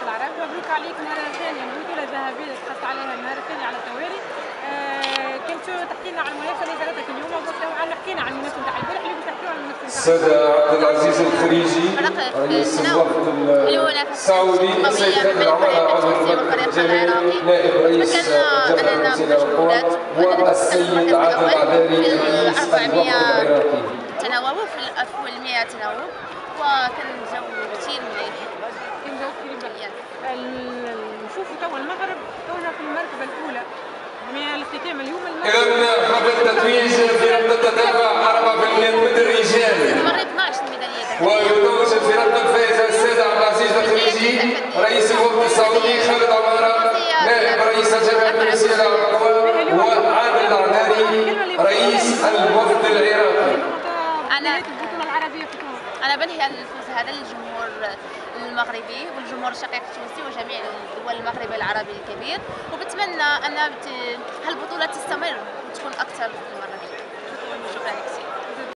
جامعة العرب. مبروك عليك مرة ثانية بطولة ذهبية تحصل عليها المرة الثانية على التوالي. كنتو تحكي لنا على المنافسة اللي صارتك اليوم، حكينا عن المنافسة نتاع البارح اللي تحكيو عن المنافسة نتاع السادة عبد العزيز الخريجي رئيس الوفد السعودي، السيد خالد العمارة عضو المكتب الجامعي نائب رئيس جبهة المسيرة والقوات، والسيد عادل العذاري رئيس الوفد العراقي. تناوبوا في الأفول 100 تناوب، وكان الجو كثير مليح. كان جو كثير مليح. نشوفوا توا المغرب تونا في المرتبة الأولى من الاختتام اليوم. إذا قبل التتويج في ربط التدافع 400 متر رجال. مر 12 ميدالية. ويتوج في ربط الفائزة السيد عبد العزيز الخريجي رئيس الوفد السعودي، خالد عمارة نائب رئيس جبهة المسيرة والقوات، وعادل العذاري رئيس الوفد العراقي. أنا بنهي الفوز هذا للجمهور المغربي والجمهور الشقيق التونسي وجميع دول المغرب العربي الكبير، وبتمنى أن هالبطولة تستمر وتكون أكثر في المرة.